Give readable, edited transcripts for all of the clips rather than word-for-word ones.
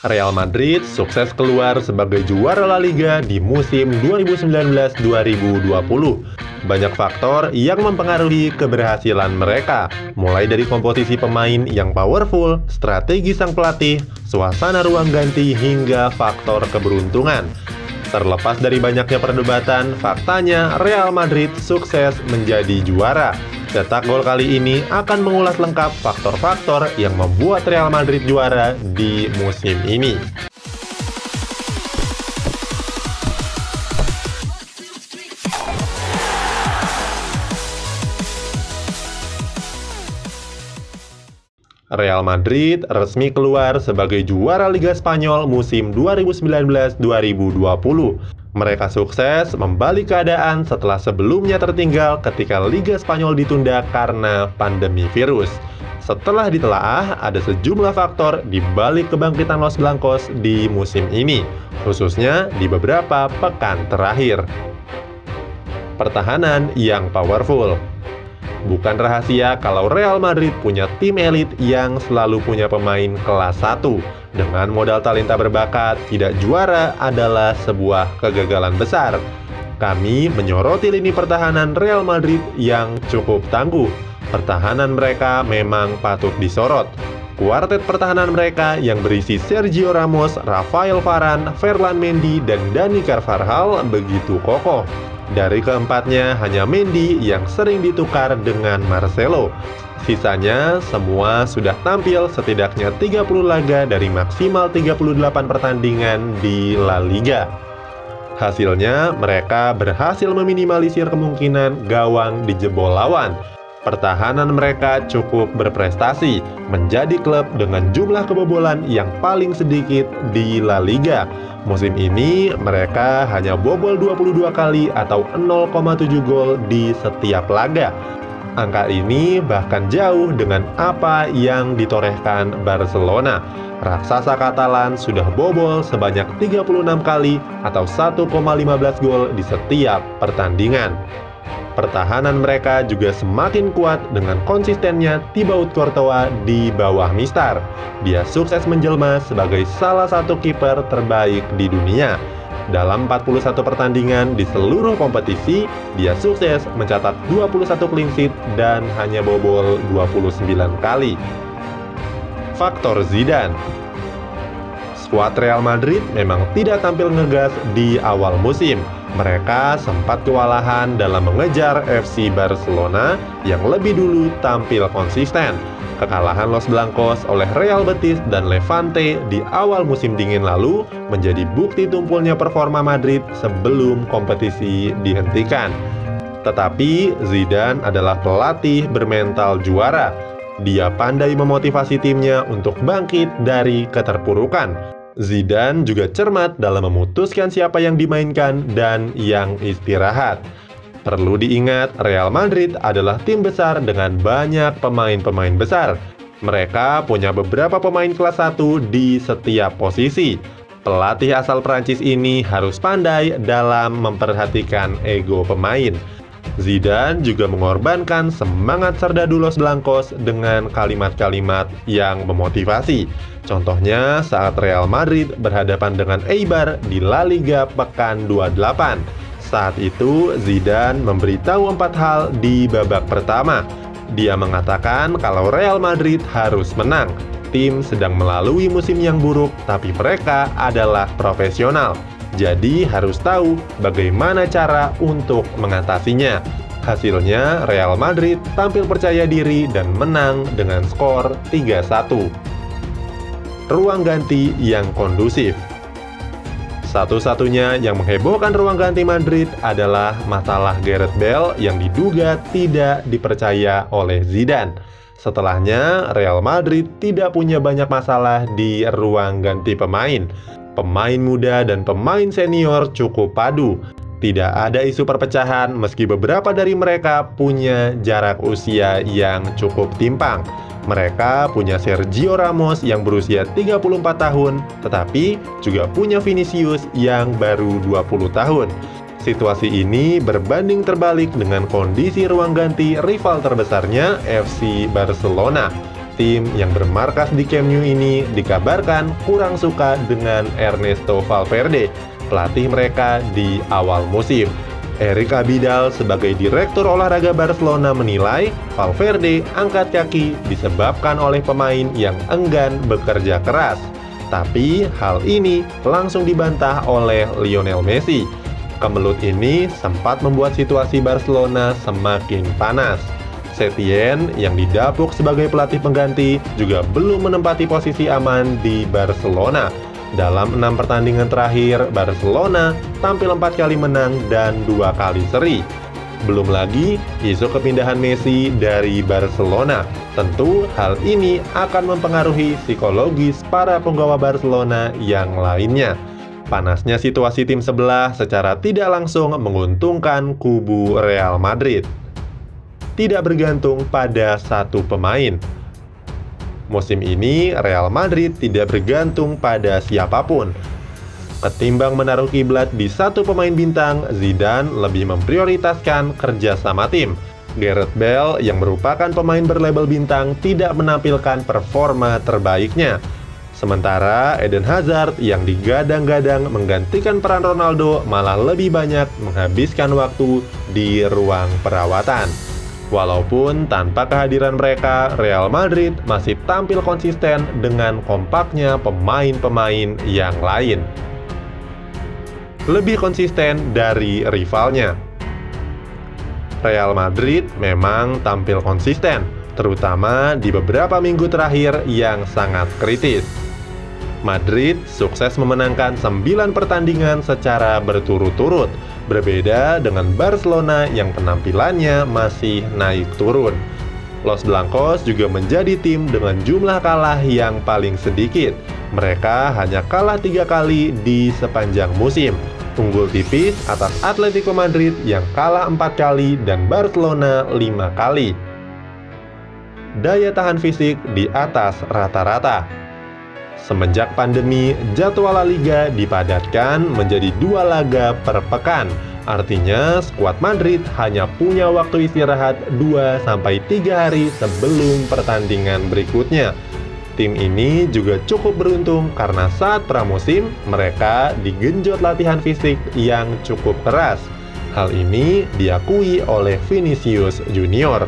Real Madrid sukses keluar sebagai juara La Liga di musim 2019-2020. Banyak faktor yang mempengaruhi keberhasilan mereka, mulai dari komposisi pemain yang powerful, strategi sang pelatih, suasana ruang ganti, hingga faktor keberuntungan. Terlepas dari banyaknya perdebatan, faktanya Real Madrid sukses menjadi juara. Cetak Gol kali ini akan mengulas lengkap faktor-faktor yang membuat Real Madrid juara di musim ini. Real Madrid resmi keluar sebagai juara Liga Spanyol musim 2019-2020. Mereka sukses membalik keadaan setelah sebelumnya tertinggal ketika Liga Spanyol ditunda karena pandemi virus. Setelah ditelaah, ada sejumlah faktor di balik kebangkitan Los Blancos di musim ini, khususnya di beberapa pekan terakhir. Pertahanan yang powerful. Bukan rahasia kalau Real Madrid punya tim elit yang selalu punya pemain kelas 1. Dengan modal talenta berbakat, tidak juara adalah sebuah kegagalan besar. Kami menyoroti lini pertahanan Real Madrid yang cukup tangguh. Pertahanan mereka memang patut disorot. Kuartet pertahanan mereka yang berisi Sergio Ramos, Rafael Varane, Ferland Mendy, dan Dani Carvajal begitu kokoh. Dari keempatnya, hanya Mendy yang sering ditukar dengan Marcelo. Sisanya semua sudah tampil setidaknya 30 laga dari maksimal 38 pertandingan di La Liga. Hasilnya, mereka berhasil meminimalisir kemungkinan gawang dijebol lawan. Pertahanan mereka cukup berprestasi, menjadi klub dengan jumlah kebobolan yang paling sedikit di La Liga. Musim ini, mereka hanya bobol 22 kali atau 0,7 gol di setiap laga. Angka ini bahkan jauh dengan apa yang ditorehkan Barcelona. Raksasa Katalan sudah bobol sebanyak 36 kali atau 1,15 gol di setiap pertandingan. Pertahanan mereka juga semakin kuat dengan konsistennya Thibaut Courtois di bawah Mistar. Dia sukses menjelma sebagai salah satu kiper terbaik di dunia. Dalam 41 pertandingan di seluruh kompetisi, dia sukses mencatat 21 clean sheet dan hanya bobol 29 kali. Faktor Zidane. Skuad Real Madrid memang tidak tampil ngegas di awal musim. Mereka sempat kewalahan dalam mengejar FC Barcelona yang lebih dulu tampil konsisten. Kekalahan Los Blancos oleh Real Betis dan Levante di awal musim dingin lalu menjadi bukti tumpulnya performa Madrid sebelum kompetisi dihentikan. Tetapi Zidane adalah pelatih bermental juara. Dia pandai memotivasi timnya untuk bangkit dari keterpurukan. Zidane juga cermat dalam memutuskan siapa yang dimainkan dan yang istirahat. Perlu diingat, Real Madrid adalah tim besar dengan banyak pemain-pemain besar. Mereka punya beberapa pemain kelas 1 di setiap posisi. Pelatih asal Prancis ini harus pandai dalam memperhatikan ego pemain. Zidane juga mengorbankan semangat serdadu Los Blancos dengan kalimat-kalimat yang memotivasi. Contohnya saat Real Madrid berhadapan dengan Eibar di La Liga pekan 28. Saat itu, Zidane memberitahu 4 hal di babak pertama. Dia mengatakan kalau Real Madrid harus menang. Tim sedang melalui musim yang buruk, tapi mereka adalah profesional. Jadi harus tahu bagaimana cara untuk mengatasinya. Hasilnya, Real Madrid tampil percaya diri dan menang dengan skor 3-1. Ruang ganti yang kondusif. Satu-satunya yang menghebohkan ruang ganti Madrid adalah masalah Gareth Bale yang diduga tidak dipercaya oleh Zidane. Setelahnya, Real Madrid tidak punya banyak masalah di ruang ganti pemain. Pemain muda dan pemain senior cukup padu. Tidak ada isu perpecahan meski beberapa dari mereka punya jarak usia yang cukup timpang. Mereka punya Sergio Ramos yang berusia 34 tahun, tetapi juga punya Vinicius yang baru 20 tahun. Situasi ini berbanding terbalik dengan kondisi ruang ganti rival terbesarnya FC Barcelona. tim yang bermarkas di Camp Nou ini dikabarkan kurang suka dengan Ernesto Valverde, pelatih mereka di awal musim. Eric Abidal sebagai direktur olahraga Barcelona menilai Valverde angkat kaki disebabkan oleh pemain yang enggan bekerja keras. Tapi hal ini langsung dibantah oleh Lionel Messi. Kemelut ini sempat membuat situasi Barcelona semakin panas. Setien yang didapuk sebagai pelatih pengganti juga belum menempati posisi aman di Barcelona. Dalam 6 pertandingan terakhir, Barcelona tampil 4 kali menang dan 2 kali seri. Belum lagi isu kepindahan Messi dari Barcelona. Tentu hal ini akan mempengaruhi psikologis para penggawa Barcelona yang lainnya. Panasnya situasi tim sebelah secara tidak langsung menguntungkan kubu Real Madrid. Tidak bergantung pada satu pemain. Musim ini, Real Madrid tidak bergantung pada siapapun. Ketimbang menaruh kiblat di satu pemain bintang, Zidane lebih memprioritaskan kerja sama tim. Gareth Bale yang merupakan pemain berlabel bintang tidak menampilkan performa terbaiknya. Sementara Eden Hazard yang digadang-gadang menggantikan peran Ronaldo malah lebih banyak menghabiskan waktu di ruang perawatan. Walaupun tanpa kehadiran mereka, Real Madrid masih tampil konsisten dengan kompaknya pemain-pemain yang lain. Lebih konsisten dari rivalnya. Real Madrid memang tampil konsisten, terutama di beberapa minggu terakhir yang sangat kritis. Madrid sukses memenangkan 9 pertandingan secara berturut-turut, berbeda dengan Barcelona yang penampilannya masih naik turun. Los Blancos juga menjadi tim dengan jumlah kalah yang paling sedikit. Mereka hanya kalah 3 kali di sepanjang musim. Unggul tipis atas Atletico Madrid yang kalah 4 kali dan Barcelona 5 kali. Daya tahan fisik di atas rata-rata. Semenjak pandemi, jadwal La Liga dipadatkan menjadi 2 laga per pekan. Artinya, skuad Madrid hanya punya waktu istirahat 2-3 hari sebelum pertandingan berikutnya. Tim ini juga cukup beruntung karena saat pramusim, mereka digenjot latihan fisik yang cukup keras. Hal ini diakui oleh Vinicius Junior.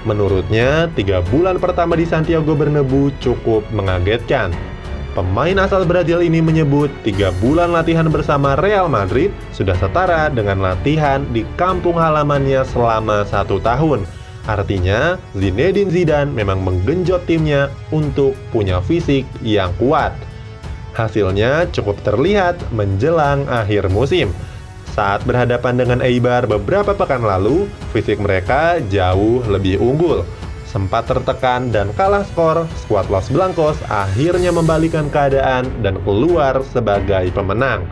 Menurutnya, 3 bulan pertama di Santiago Bernabeu cukup mengagetkan. Pemain asal Brazil ini menyebut 3 bulan latihan bersama Real Madrid sudah setara dengan latihan di kampung halamannya selama 1 tahun. Artinya, Zinedine Zidane memang menggenjot timnya untuk punya fisik yang kuat. Hasilnya cukup terlihat menjelang akhir musim. Saat berhadapan dengan Eibar beberapa pekan lalu, fisik mereka jauh lebih unggul. Sempat tertekan dan kalah skor, skuad Los Blancos akhirnya membalikkan keadaan dan keluar sebagai pemenang.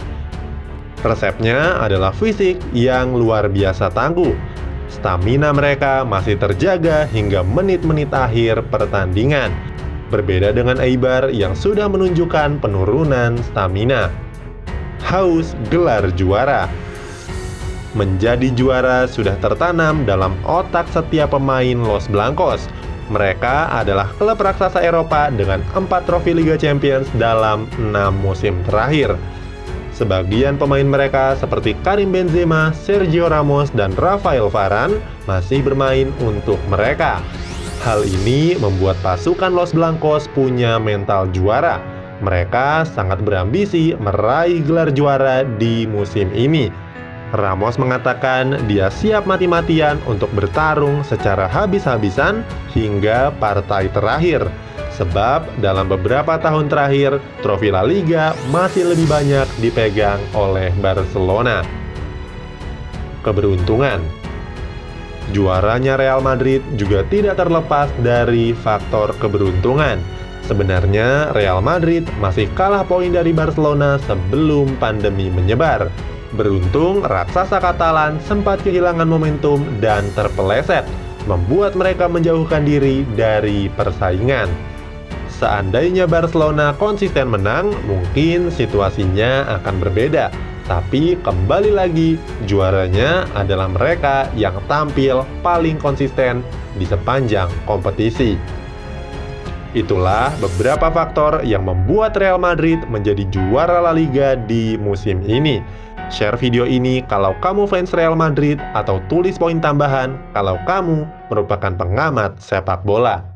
Resepnya adalah fisik yang luar biasa tangguh. Stamina mereka masih terjaga hingga menit-menit akhir pertandingan. Berbeda dengan Eibar yang sudah menunjukkan penurunan stamina. Haus gelar juara. Menjadi juara sudah tertanam dalam otak setiap pemain Los Blancos. Mereka adalah klub raksasa Eropa dengan 4 trofi Liga Champions dalam 6 musim terakhir. Sebagian pemain mereka seperti Karim Benzema, Sergio Ramos, dan Rafael Varane masih bermain untuk mereka. Hal ini membuat pasukan Los Blancos punya mental juara. Mereka sangat berambisi meraih gelar juara di musim ini. Ramos mengatakan dia siap mati-matian untuk bertarung secara habis-habisan hingga partai terakhir. Sebab dalam beberapa tahun terakhir, trofi La Liga masih lebih banyak dipegang oleh Barcelona. Keberuntungan. Juaranya Real Madrid juga tidak terlepas dari faktor keberuntungan. Sebenarnya Real Madrid masih kalah poin dari Barcelona sebelum pandemi menyebar. Beruntung, raksasa Katalan sempat kehilangan momentum dan terpeleset, membuat mereka menjauhkan diri dari persaingan. Seandainya Barcelona konsisten menang, mungkin situasinya akan berbeda. Tapi kembali lagi, juaranya adalah mereka yang tampil paling konsisten di sepanjang kompetisi. Itulah beberapa faktor yang membuat Real Madrid menjadi juara La Liga di musim ini. Share video ini kalau kamu fans Real Madrid atau tulis poin tambahan kalau kamu merupakan pengamat sepak bola.